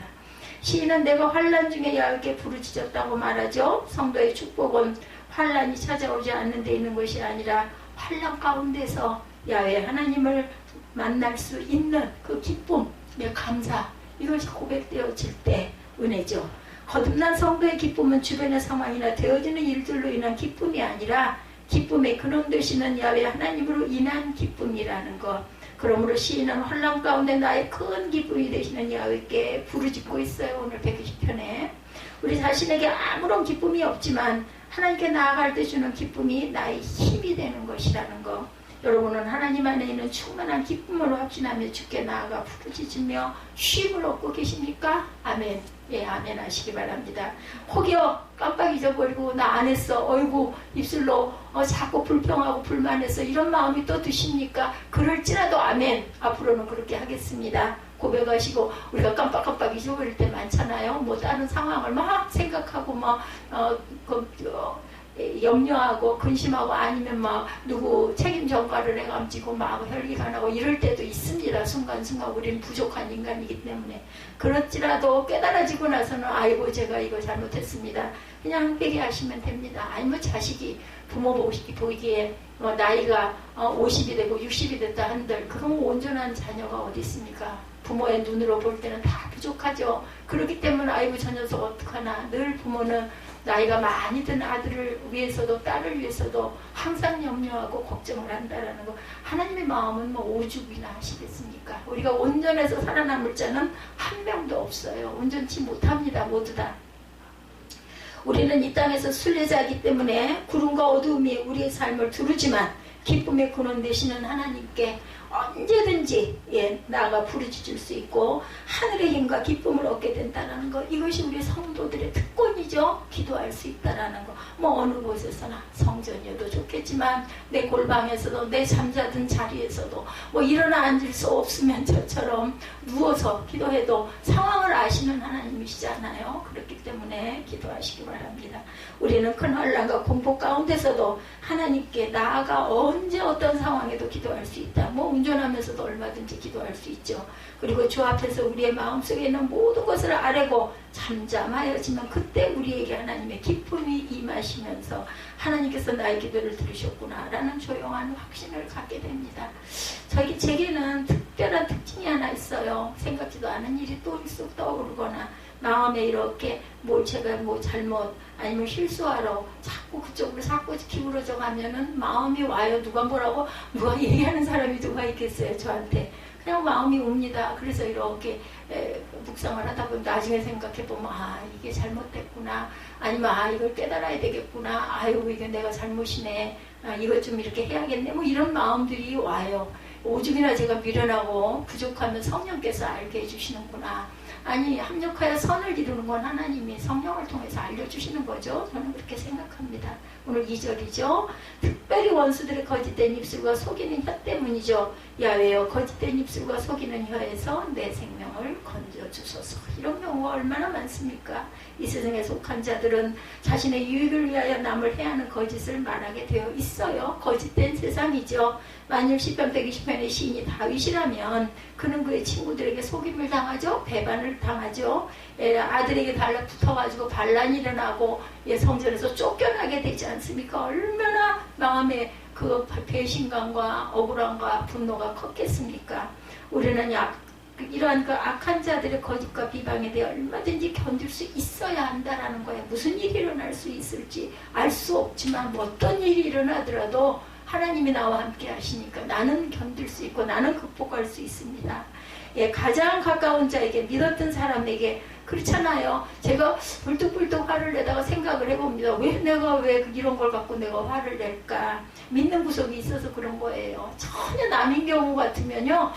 시인은 내가 환난 중에 야훼게 부르짖었다고 말하죠. 성도의 축복은 환난이 찾아오지 않는 데 있는 것이 아니라 환난 가운데서 야훼 하나님을 만날 수 있는 그 기쁨, 감사, 이것이 고백되어질 때 은혜죠. 거듭난 성도의 기쁨은 주변의 상황이나 되어지는 일들로 인한 기쁨이 아니라 기쁨의 근원 되시는 야훼 하나님으로 인한 기쁨이라는 것. 그러므로 시인은 환난 가운데 나의 큰 기쁨이 되시는 야훼께 부르짖고 있어요. 오늘 120편에 우리 자신에게 아무런 기쁨이 없지만 하나님께 나아갈 때 주는 기쁨이 나의 힘이 되는 것이라는 것. 여러분은 하나님 안에 있는 충만한 기쁨으로 확신하며 주께 나아가 부르짖으며 쉼을 얻고 계십니까? 아멘. 예, 아멘 하시기 바랍니다. 혹여 깜빡 잊어버리고 나 안 했어, 어이구 입술로 자꾸 불평하고 불만해서 이런 마음이 또 드십니까? 그럴지라도 아멘. 앞으로는 그렇게 하겠습니다. 고백하시고 우리가 깜빡깜빡 잊어버릴 때 많잖아요. 뭐 다른 상황을 막 생각하고 막 염려하고 근심하고 아니면 막 누구 책임 전가를 해감지고 막 혈기가나고 이럴 때도 있습니다. 순간순간 우리는 부족한 인간이기 때문에. 그렇지라도 깨달아지고 나서는 아이고 제가 이거 잘못했습니다. 그냥 회개하시면 됩니다. 아니면 자식이 부모 보기에 나이가 50이 되고 60이 됐다 한들 그럼 온전한 자녀가 어디 있습니까? 부모의 눈으로 볼 때는 다 부족하죠. 그렇기 때문에 아이고 저 녀석 어떡하나. 늘 부모는 나이가 많이 든 아들을 위해서도 딸을 위해서도 항상 염려하고 걱정을 한다라는 거. 하나님의 마음은 뭐 오죽이나 하시겠습니까? 우리가 온전해서 살아남을 자는 한 명도 없어요. 온전치 못합니다. 모두 다. 우리는 이 땅에서 순례자이기 때문에 구름과 어두움이 우리의 삶을 두르지만 기쁨의 근원 되시는 하나님께 언제든지 나아가 부르짖을 수 있고 하늘의 힘과 기쁨을 얻게 된다는 것. 이것이 우리 성도들의 특권이죠. 기도할 수 있다는 것. 뭐 어느 곳에서나 성전이어도 좋겠지만 내 골방에서도 내 잠자든 자리에서도 뭐 일어나 앉을 수 없으면 저처럼 누워서 기도해도 상황을 아시는 하나님이시잖아요. 그렇기 때문에 기도하시기 바랍니다. 우리는 큰 환난과 공포 가운데서도 하나님께 나아가 언제 어떤 상황에도 기도할 수 있다. 뭐 운전하면서도 얼마든지 기도할 수 있죠. 그리고 주 앞에서 우리의 마음속에 있는 모든 것을 아뢰고 잠잠하여지만 그때 우리에게 하나님의 기쁨이 임하시면서 하나님께서 나의 기도를 들으셨구나 라는 조용한 확신을 갖게 됩니다. 제게는 특별한 특징이 하나 있어요. 생각지도 않은 일이 또 쑥 떠오르거나 마음에 이렇게 제가 잘못 아니면 실수하러 자꾸 그쪽으로 자꾸 기울어져 가면은 마음이 와요. 누가 얘기하는 사람이 누가 있겠어요. 저한테. 그냥 마음이 옵니다. 그래서 이렇게 묵상을 하다 보면 나중에 생각해보면 이게 잘못됐구나. 아니면 이걸 깨달아야 되겠구나. 아이고 이게 내가 잘못이네. 이것 좀 이렇게 해야겠네. 뭐 이런 마음들이 와요. 오죽이나 제가 미련하고 부족하면 성령께서 알게 해주시는구나. 아니 합력하여 선을 이루는 건 하나님이 성령을 통해서 알려주시는 거죠. 저는 그렇게 생각합니다. 오늘 2절이죠. 특별히 원수들의 거짓된 입술과 속이는 혀 때문이죠. 야훼여 거짓된 입술과 속이는 혀에서 내 생명을 건져주소서. 이런 경우가 얼마나 많습니까? 이 세상에 속한 자들은 자신의 유익을 위하여 남을 해하는 거짓을 말하게 되어 있어요. 거짓된 세상이죠. 만일 시편 120편의 시인이 다윗이라면 그는 그의 친구들에게 속임을 당하죠. 배반을 당하죠. 아들에게 달라붙어가지고 반란이 일어나고 성전에서 쫓겨나게 되지 않습니까? 얼마나 마음에 그 배신감과 억울함과 분노가 컸겠습니까? 우리는 이러한 그 악한 자들의 거짓과 비방에 대해 얼마든지 견딜 수 있어야 한다라는 거예요. 무슨 일이 일어날 수 있을지 알 수 없지만 뭐 어떤 일이 일어나더라도 하나님이 나와 함께 하시니까 나는 견딜 수 있고 나는 극복할 수 있습니다. 가장 가까운 자에게 믿었던 사람에게 그렇잖아요. 제가 불뚝불뚝 화를 내다가 생각을 해봅니다. 왜 이런 걸 갖고 내가 화를 낼까? 믿는 구석이 있어서 그런 거예요. 전혀 남인 경우 같으면요,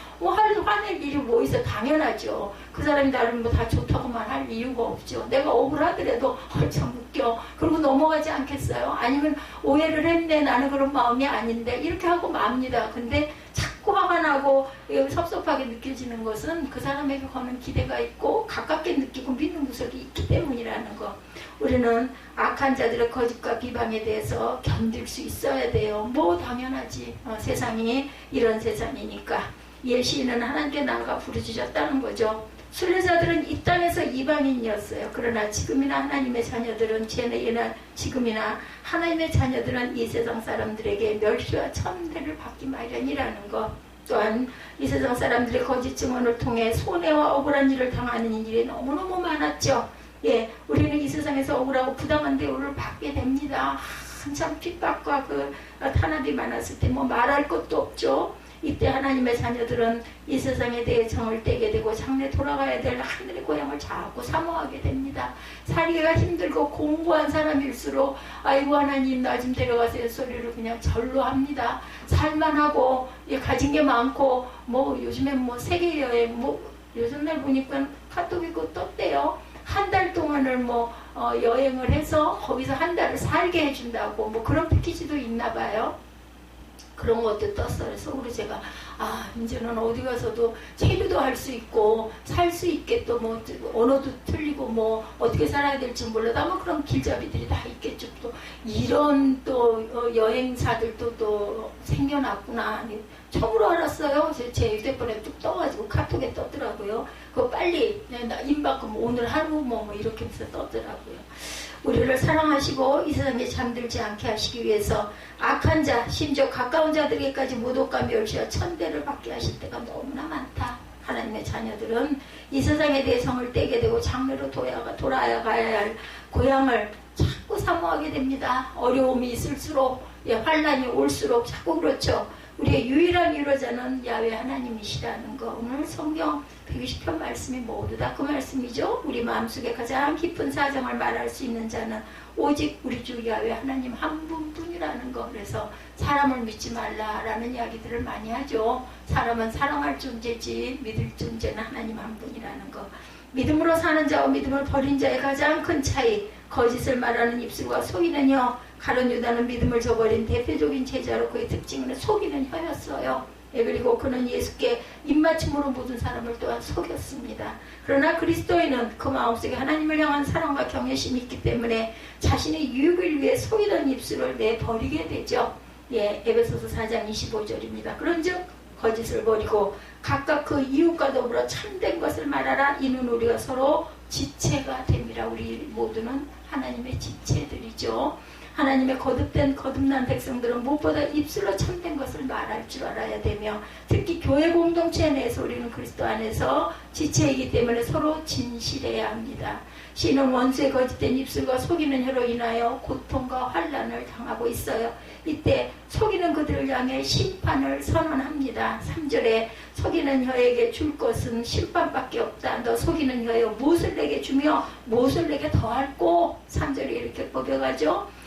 화낼 일이 뭐 있어? 당연하죠. 그 사람이 나를 뭐 다 좋다고만 할 이유가 없죠. 내가 억울하더라도 참 웃겨. 그러고 넘어가지 않겠어요? 아니면 오해를 했네, 나는 그런 마음이 아닌데 이렇게 하고 맙니다. 근데 자꾸 화가 나고 섭섭하게 느껴지는 것은 그 사람에게 거는 기대가 있고 가깝게 느끼고 믿는 구석이 있기 때문이라는 거. 우리는 악한 자들의 거짓과 비방에 대해서 견딜 수 있어야 돼요. 뭐 당연하지. 세상이 이런 세상이니까. 시인은 하나님께 나아가 부르짖었다는 거죠. 순례자들은 이 땅에서 이방인이었어요. 그러나 지금이나 하나님의 자녀들은 지금이나 하나님의 자녀들은 이 세상 사람들에게 멸시와 천대를 받기 마련이라는 것. 또한 이 세상 사람들의 거짓 증언을 통해 손해와 억울한 일을 당하는 일이 너무너무 많았죠. 우리는 이 세상에서 억울하고 부당한 대우를 받게 됩니다. 한참 핍박과 그 탄압이 많았을 때 뭐 말할 것도 없죠. 이때 하나님의 자녀들은 이 세상에 대해 정을 떼게 되고 장래 돌아가야 될 하늘의 고향을 자꾸 사모하게 됩니다. 살기가 힘들고 공고한 사람일수록 아이고 하나님 나 좀 데려가세요 소리를 그냥 절로 합니다. 살만하고 가진 게 많고 뭐 요즘엔 뭐 세계여행 뭐 요즘날 보니까 카톡이 그 떴대요. 한 달 동안을 여행을 해서 거기서 한 달을 살게 해준다고 뭐 그런 패키지도 있나 봐요. 그런 것도 떴어요. 그래서 우리 제가 이제는 어디 가서도 체류도 할 수 있고 살 수 있게 또 뭐 언어도 틀리고 뭐 어떻게 살아야 될지 몰라도 아마 그런 길잡이들이 다 있겠죠. 또 이런 또 여행사들도 또 생겨났구나. 처음으로 알았어요. 제 휴대폰에 뚝 떠가지고 카톡에 떴더라고요. 그거 빨리 임박금 오늘 하루 뭐 이렇게 해서 떴더라고요. 우리를 사랑하시고 이 세상에 잠들지 않게 하시기 위해서 악한 자, 심지어 가까운 자들에게까지 모독과 멸시와 천대를 받게 하실 때가 너무나 많다. 하나님의 자녀들은 이 세상에 대해 성을 떼게 되고 장래로 돌아가야 할 고향을 자꾸 사모하게 됩니다. 어려움이 있을수록 환란이 올수록 자꾸 그렇죠. 우리의 유일한 위로자는 야훼 하나님이시라는 거. 오늘 성경 120편 말씀이 모두 다 그 말씀이죠. 우리 마음속에 가장 깊은 사정을 말할 수 있는 자는 오직 우리 주 야훼 하나님 한 분뿐이라는 거. 그래서 사람을 믿지 말라라는 이야기들을 많이 하죠. 사람은 사랑할 존재지 믿을 존재는 하나님 한 분이라는 거. 믿음으로 사는 자와 믿음을 버린 자의 가장 큰 차이, 거짓을 말하는 입술과 속이는 혀. 가룟 유다는 믿음을 저버린 대표적인 제자로 그의 특징은 속이는 혀였어요. 그리고 그는 예수께 입맞춤으로 모든 사람을 또한 속였습니다. 그러나 그리스도인은 그 마음속에 하나님을 향한 사랑과 경외심이 있기 때문에 자신의 유익을 위해 속이던 입술을 내버리게 되죠. 에베소서 4장 25절입니다. 그런즉 거짓을 버리고 각각 그 이웃과 더불어 참된 것을 말하라. 이는 우리가 서로 지체가 됨이라. 우리 모두는 하나님의 지체들이죠. 하나님의 거듭난 백성들은 무엇보다 입술로 참된 것을 말할 줄 알아야 되며, 특히 교회 공동체 내에서 우리는 그리스도 안에서 지체이기 때문에 서로 진실해야 합니다. 시인은 원수의 거짓된 입술과 속이는 혀로 인하여 고통과 환난을 당하고 있어요. 이때 속이는 그들을 향해 심판을 선언합니다. 3절에 속이는 혀에게 줄 것은 심판밖에 없다. 너 속이는 혀여 무엇을 내게 주며 무엇을 내게 더할꼬. 3절에 이렇게 뽑혀가죠.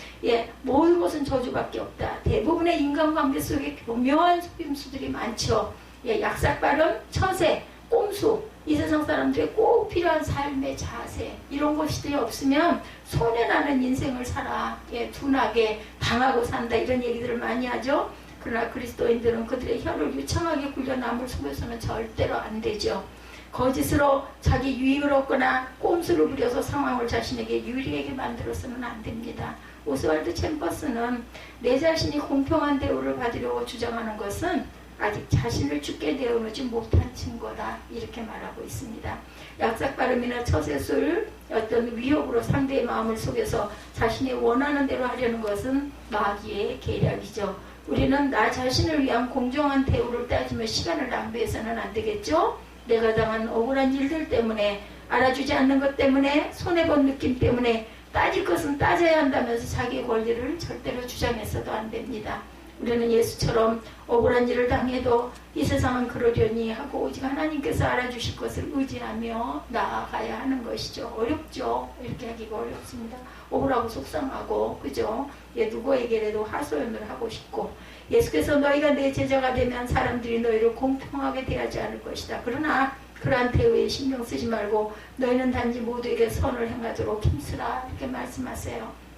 모든 것은 저주밖에 없다. 대부분의 인간관계 속에 교묘한 속임수들이 많죠. 약삭 발언, 처세, 꼼수, 이 세상 사람들이 꼭 필요한 삶의 자세 이런 것이 없으면 손해나는 인생을 살아. 둔하게 당하고 산다 이런 얘기들을 많이 하죠. 그러나 그리스도인들은 그들의 혀를 유창하게 굴려 남을 속여서는 절대로 안 되죠. 거짓으로 자기 유익을 얻거나 꼼수를 부려서 상황을 자신에게 유리하게 만들어서는 안 됩니다. 오스왈드 챔버스는 내 자신이 공평한 대우를 받으려고 주장하는 것은 아직 자신을 죽게 내어놓지 못한 증거다 이렇게 말하고 있습니다. 약삭 발음이나 처세술 어떤 위협으로 상대의 마음을 속여서 자신이 원하는 대로 하려는 것은 마귀의 계략이죠. 우리는 나 자신을 위한 공정한 대우를 따지며 시간을 낭비해서는 안 되겠죠. 내가 당한 억울한 일들 때문에 알아주지 않는 것 때문에 손해본 느낌 때문에 따질 것은 따져야 한다면서 자기의 권리를 절대로 주장해서도 안 됩니다. 우리는 예수처럼 억울한 일을 당해도 이 세상은 그러려니 하고 오직 하나님께서 알아주실 것을 의지하며 나아가야 하는 것이죠. 어렵죠. 이렇게 하기가 어렵습니다. 억울하고 속상하고 그죠? 누구에게라도 하소연을 하고 싶고 예수께서 너희가 내 제자가 되면 사람들이 너희를 공평하게 대하지 않을 것이다. 그러나 그러한 대우에 신경 쓰지 말고 너희는 단지 모두에게 선을 행하도록 힘쓰라 이렇게 말씀하세요.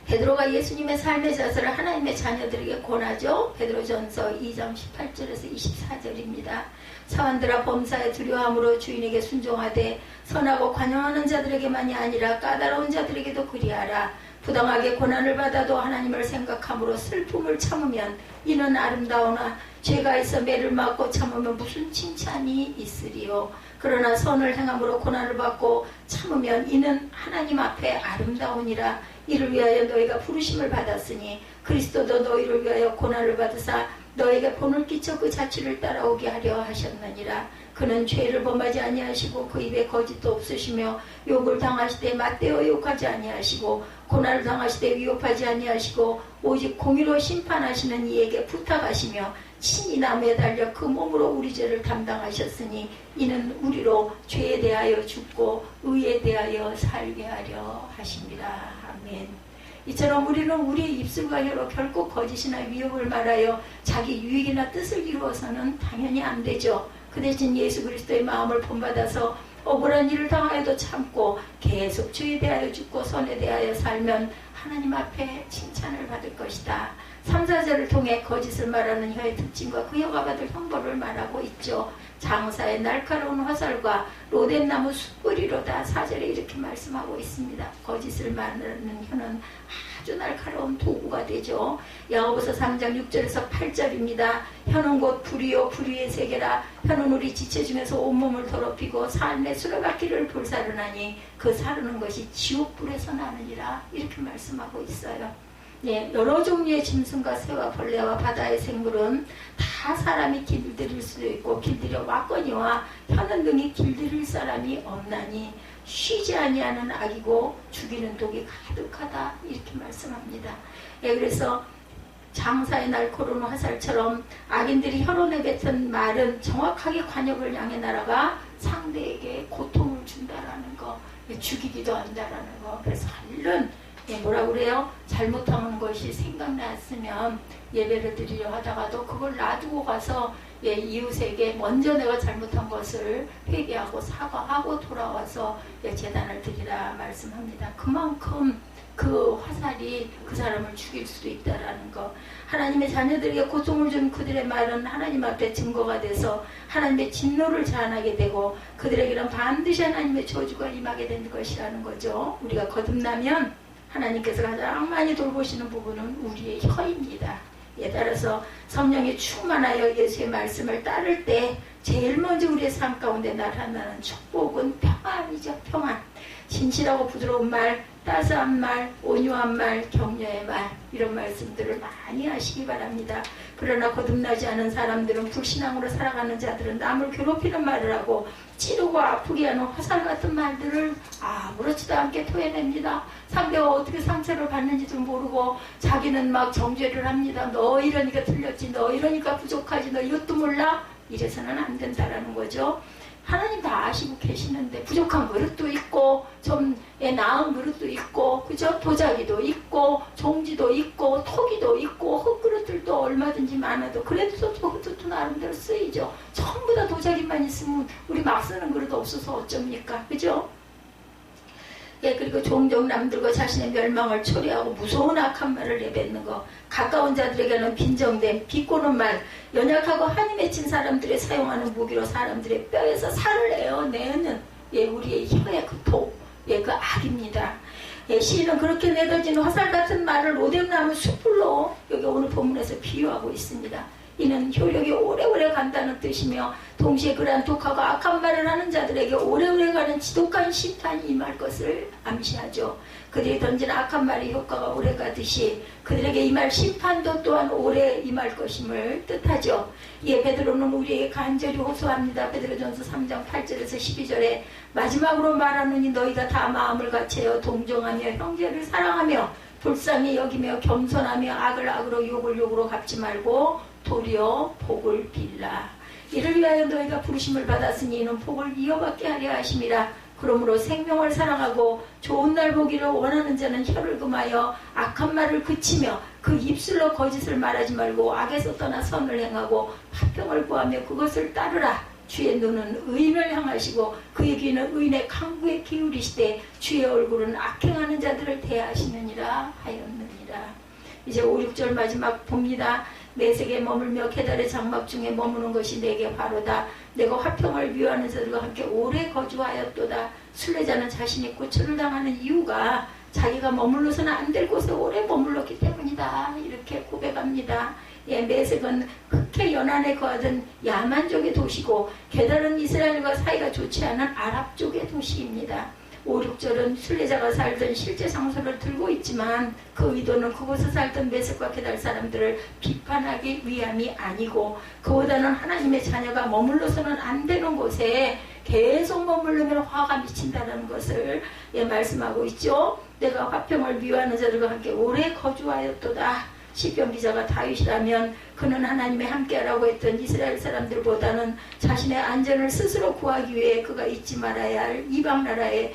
베드로가 예수님의 삶의 자세를 하나님의 자녀들에게 권하죠. 베드로전서 2장 18절에서 24절입니다. 사환들아 범사에 두려움으로 주인에게 순종하되 선하고 관용하는 자들에게만이 아니라 까다로운 자들에게도 그리하라. 부당하게 고난을 받아도 하나님을 생각함으로 슬픔을 참으면 이는 아름다우나 죄가 있어 매를 맞고 참으면 무슨 칭찬이 있으리요. 그러나 선을 행함으로 고난을 받고 참으면 이는 하나님 앞에 아름다우니라. 이를 위하여 너희가 부르심을 받았으니 그리스도도 너희를 위하여 고난을 받으사 너에게 본을 끼쳐 그 자취를 따라오게 하려 하셨느니라. 그는 죄를 범하지 아니하시고 그 입에 거짓도 없으시며 욕을 당하시되 맞대어 욕하지 아니하시고 고난을 당하시되 위협하지 아니하시고 오직 공의로 심판하시는 이에게 부탁하시며 친히 나무에 달려 그 몸으로 우리 죄를 담당하셨으니 이는 우리로 죄에 대하여 죽고 의에 대하여 살게 하려 하십니다. 아멘. 이처럼 우리는 우리의 입술과 혀로 결코 거짓이나 위협을 말하여 자기 유익이나 뜻을 이루어서는 당연히 안 되죠. 그 대신 예수 그리스도의 마음을 본받아서 억울한 일을 당하여도 참고 계속 죄에 대하여 죽고 선에 대하여 살면 하나님 앞에 칭찬을 받을 것이다. 3, 4절을 통해 거짓을 말하는 혀의 특징과 그 혀가 받을 형벌을 말하고 있죠. 장사의 날카로운 화살과 로뎀나무 숯불이로다. 4절에 이렇게 말씀하고 있습니다. 거짓을 말하는 혀는 아주 날카로운 도구가 되죠. 야고보서 3장 6절에서 8절입니다. 혀는 곧 불이요 불의의 세계라. 혀는 우리 지체 중에서 온몸을 더럽히고 삶의 수레바퀴를 불사르나니 그 사르는 것이 지옥불에서 나느니라. 이렇게 말씀하고 있어요. 여러 종류의 짐승과 새와 벌레와 바다의 생물은 다 사람이 길들일 수도 있고 길들여 왔거니와 혀는 능히 길들일 사람이 없나니 쉬지 아니하는 악이고 죽이는 독이 가득하다 이렇게 말씀합니다. 그래서 장사의 날카로운 화살처럼 악인들이 혀로 내뱉은 말은 정확하게 관역을 향해 날아가 상대에게 고통을 준다라는 거, 죽이기도 한다라는 거. 그래서 얼른 뭐라 그래요? 잘못한 것이 생각났으면 예배를 드리려 하다가도 그걸 놔두고 가서 이웃에게 먼저 내가 잘못한 것을 회개하고 사과하고 돌아와서 제단을 드리라 말씀합니다. 그만큼 그 화살이 그 사람을 죽일 수도 있다라는 거. 하나님의 자녀들에게 고통을 준 그들의 말은 하나님 앞에 증거가 돼서 하나님의 진노를 자아나게 되고 그들에게는 반드시 하나님의 저주가 임하게 된 것이라는 거죠. 우리가 거듭나면 하나님께서 가장 많이 돌보시는 부분은 우리의 혀입니다. 따라서 성령이 충만하여 예수의 말씀을 따를 때 제일 먼저 우리의 삶 가운데 나타나는 축복은 평안이죠. 평안. 진실하고 부드러운 말, 따스한 말, 온유한 말, 격려의 말, 이런 말씀들을 많이 하시기 바랍니다. 그러나 거듭나지 않은 사람들은, 불신앙으로 살아가는 자들은 남을 괴롭히는 말을 하고 찌르고 아프게 하는 화살 같은 말들을 아무렇지도 않게 토해냅니다. 상대가 어떻게 상처를 받는지도 모르고 자기는 막 정죄를 합니다. 너 이러니까 틀렸지, 너 이러니까 부족하지, 너 이것도 몰라? 이래서는 안 된다라는 거죠. 하나님 다 아시고 계시는데 부족한 그릇도 있고 좀 나은 그릇도 있고 그죠? 도자기도 있고 종지도 있고 토기도 있고 흙그릇들도 얼마든지 많아도 그래도 그것도 나름대로 쓰이죠. 전부 다 도자기 자기만 있으면 우리 막 쓰는 그릇 없어서 어쩝니까? 그죠? 예, 그리고 종종 남들과 자신의 멸망을 초래하고 무서운 악한 말을 내뱉는 것, 가까운 자들에게는 빈정됨, 비꼬는 말, 연약하고 한이 맺힌 사람들이 사용하는 무기로 사람들의 뼈에서 살을 에어내는 예, 우리의 혀의 그 독, 예, 그 악입니다. 예, 시인은 그렇게 내던진 화살 같은 말을 오뎅나무 숯불로 여기 오늘 본문에서 비유하고 있습니다. 이는 효력이 오래오래 간다는 뜻이며 동시에 그러한 독하고 악한 말을 하는 자들에게 오래오래 가는 지독한 심판이 임할 것을 암시하죠. 그들이 던진 악한 말의 효과가 오래 가듯이 그들에게 임할 심판도 또한 오래 임할 것임을 뜻하죠. 이에 베드로는 우리에게 간절히 호소합니다. 베드로전서 3장 8절에서 12절에 마지막으로 말하노니 너희가 다 마음을 같이하여 동정하며 형제를 사랑하며 불쌍히 여기며 겸손하며 악을 악으로 욕을 욕으로 갚지 말고 도리어 복을 빌라. 이를 위하여 너희가 부르심을 받았으니 이는 복을 이어받게 하려 하심이라. 그러므로 생명을 사랑하고 좋은 날 보기를 원하는 자는 혀를 금하여 악한 말을 그치며 그 입술로 거짓을 말하지 말고 악에서 떠나 선을 행하고 화평을 구하며 그것을 따르라. 주의 눈은 의인을 향하시고 그의 귀는 의인의 강구에 기울이시되 주의 얼굴은 악행하는 자들을 대하시느니라 하였느니라. 이제 5, 6절 마지막 봅니다. 내색에 머물며 계달의 장막 중에 머무는 것이 내게 바로다. 내가 화평을 미워하는 자들과 함께 오래 거주하였도다. 순례자는 자신이 고초를 당하는 이유가 자기가 머물러서는 안 될 곳에 오래 머물렀기 때문이다. 이렇게 고백합니다. 예, 메색은 흑해 연안에 거하던 야만족의 도시고 게달은 이스라엘과 사이가 좋지 않은 아랍 쪽의 도시입니다. 5, 6절은 순례자가 살던 실제 장소를 들고 있지만 그 의도는 그곳에 살던 메색과 게달 사람들을 비판하기 위함이 아니고 그보다는 하나님의 자녀가 머물러서는 안 되는 곳에 계속 머물르면 화가 미친다는 것을 예, 말씀하고 있죠. 내가 화평을 미워하는 자들과 함께 오래 거주하였도다. 시편 기자가 다윗이라면 그는 하나님의 함께하라고 했던 이스라엘 사람들보다는 자신의 안전을 스스로 구하기 위해 그가 잊지 말아야 할 이방 나라에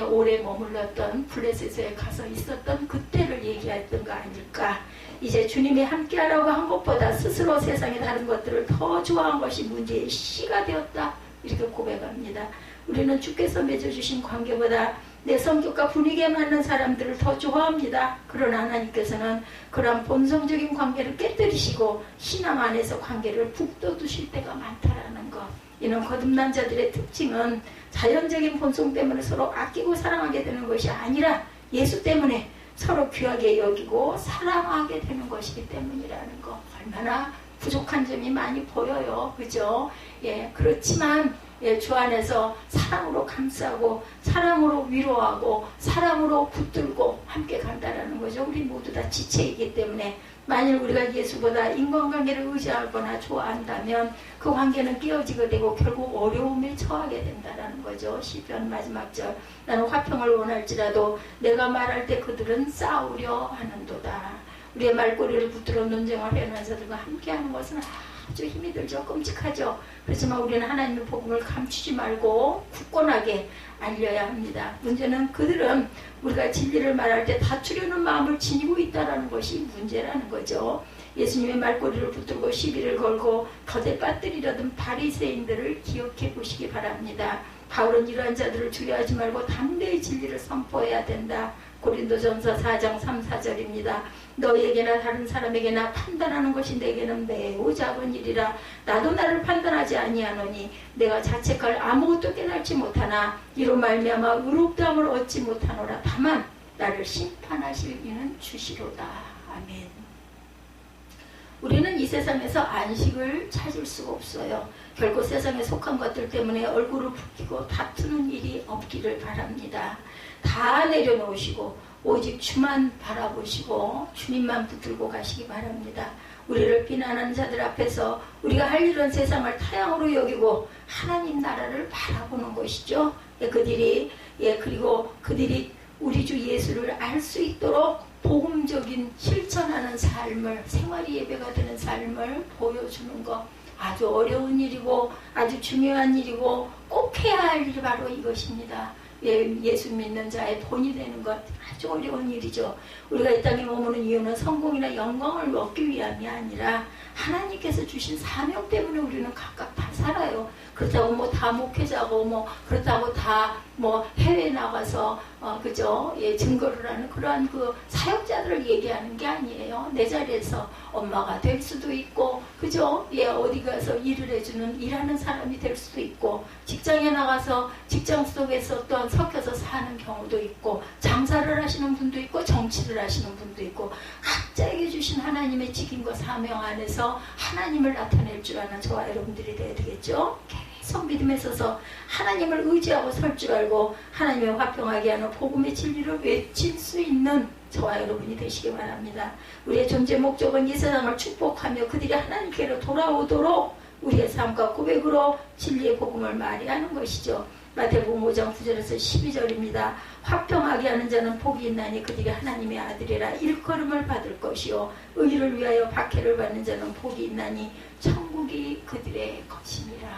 오래 머물렀던 블레셋에 가서 있었던 그때를 얘기했던 거 아닐까. 이제 주님이 함께하라고 한 것보다 스스로 세상의 다른 것들을 더 좋아한 것이 문제의 시가 되었다. 이렇게 고백합니다. 우리는 주께서 맺어주신 관계보다 내 성격과 분위기에 맞는 사람들을 더 좋아합니다. 그러나 하나님께서는 그런 본성적인 관계를 깨뜨리시고 신앙 안에서 관계를 북돋우실 때가 많다라는 것. 이는 거듭난 자들의 특징은 자연적인 본성 때문에 서로 아끼고 사랑하게 되는 것이 아니라 예수 때문에 서로 귀하게 여기고 사랑하게 되는 것이기 때문이라는 것. 얼마나 부족한 점이 많이 보여요. 그죠? 예, 그렇지만 예, 주 안에서 사랑으로 감싸고 사랑으로 위로하고 사랑으로 붙들고 함께 간다라는 거죠. 우리 모두 다 지체이기 때문에 만일 우리가 예수보다 인간관계를 의지하거나 좋아한다면 그 관계는 깨어지게 되고 결국 어려움에 처하게 된다라는 거죠. 시편 마지막 절 나는 화평을 원할지라도 내가 말할 때 그들은 싸우려 하는도다. 우리의 말꼬리를 붙들어 논쟁을 해놓은 자들과 함께하는 것은 아주 힘이 들죠. 끔찍하죠. 그렇지만 우리는 하나님의 복음을 감추지 말고 굳건하게 알려야 합니다. 문제는 그들은 우리가 진리를 말할 때 다투려는 마음을 지니고 있다는 것이 문제라는 거죠. 예수님의 말꼬리를 붙들고 시비를 걸고 거대 빠뜨리려던 바리새인들을 기억해 보시기 바랍니다. 바울은 이러한 자들을 두려워하지 말고 담대히 진리를 선포해야 된다. 고린도전서 4장 3, 4절입니다. 너에게나 다른 사람에게나 판단하는 것이 내게는 매우 작은 일이라. 나도 나를 판단하지 아니하노니 내가 자책할 아무것도 깨달지 못하나 이로 말미암아 의롭다함을 얻지 못하노라. 다만 나를 심판하실 이는 주시로다. 아멘. 우리는 이 세상에서 안식을 찾을 수가 없어요. 결코 세상에 속한 것들 때문에 얼굴을 붉히고 다투는 일이 없기를 바랍니다. 다 내려놓으시고 오직 주만 바라보시고 주님만 붙들고 가시기 바랍니다. 우리를 비난하는 자들 앞에서 우리가 할 일은 세상을 타향으로 여기고 하나님 나라를 바라보는 것이죠. 그리고 그들이 우리 주 예수를 알 수 있도록 복음적인 실천하는 삶을, 생활이 예배가 되는 삶을 보여주는 것. 아주 어려운 일이고 아주 중요한 일이고 꼭 해야 할 일이 바로 이것입니다. 예수 믿는 자의 본이 되는 것 아주 어려운 일이죠. 우리가 이 땅에 머무는 이유는 성공이나 영광을 얻기 위함이 아니라 하나님께서 주신 사명 때문에 우리는 각각 다 살아요. 그렇다고 뭐 다 목회자고 뭐 그렇다고 다 뭐 해외 나가서 그죠? 예, 증거를 하는 그러한 그 사역자들을 얘기하는 게 아니에요. 내 자리에서 엄마가 될 수도 있고 그죠? 예, 어디 가서 일을 해주는 일하는 사람이 될 수도 있고 직장에 나가서 직장 속에서 또한 섞여서 사는 경우도 있고 장사를 하시는 분도 있고 정치를 하시는 분도 있고 각자에게 주신 하나님의 직임과 사명 안에서 하나님을 나타낼 줄 아는 저와 여러분들이 되어야 되겠죠? 계속 믿음에 서서 하나님을 의지하고 설 줄 알고 하나님의 화평하게 하는 복음의 진리를 외칠 수 있는 저와 여러분이 되시기 바랍니다. 우리의 존재 목적은 이 세상을 축복하며 그들이 하나님께로 돌아오도록 우리의 삶과 고백으로 진리의 복음을 말이 하는 것이죠. 마태복음 5장 9절에서 12절입니다. 화평하게 하는 자는 복이 있나니 그들이 하나님의 아들이라 일컬음을 받을 것이요 의를 위하여 박해를 받는 자는 복이 있나니 천국이 그들의 것이니라.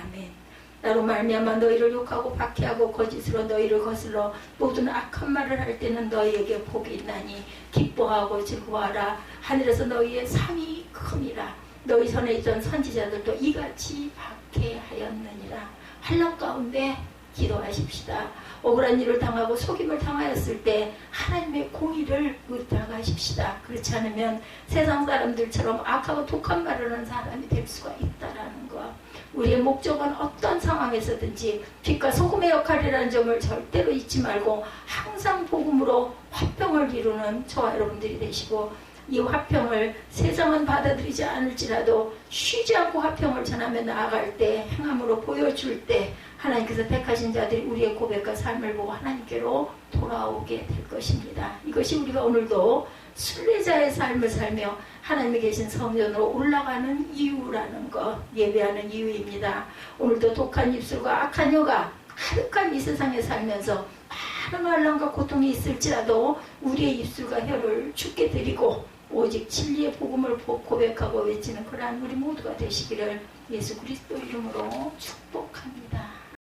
아멘. 나로 말미암아 너희를 욕하고 박해하고 거짓으로 너희를 거슬러 모든 악한 말을 할 때는 너희에게 복이 있나니 기뻐하고 즐거워하라. 하늘에서 너희의 상이 크니라. 너희 손에 있던 선지자들도 이같이 박해하였느니라. 환난 가운데 기도하십시다. 억울한 일을 당하고 속임을 당하였을 때 하나님의 공의를 의탁하십시다. 그렇지 않으면 세상 사람들처럼 악하고 독한 말을 하는 사람이 될 수가 있다라는 것. 우리의 목적은 어떤 상황에서든지 빛과 소금의 역할이라는 점을 절대로 잊지 말고 항상 복음으로 화평을 이루는 저와 여러분들이 되시고 이 화평을 세상은 받아들이지 않을지라도 쉬지 않고 화평을 전하며 나아갈 때 행함으로 보여줄 때 하나님께서 택하신 자들이 우리의 고백과 삶을 보고 하나님께로 돌아오게 될 것입니다. 이것이 우리가 오늘도 순례자의 삶을 살며 하나님이 계신 성전으로 올라가는 이유라는 것, 예배하는 이유입니다. 오늘도 독한 입술과 악한 혀가 가득한 이 세상에 살면서 많은 환난과 고통이 있을지라도 우리의 입술과 혀를 주께 드리고 오직 진리의 복음을 고백하고 외치는 그러한 우리 모두가 되시기를 예수 그리스도 이름으로 축복합니다.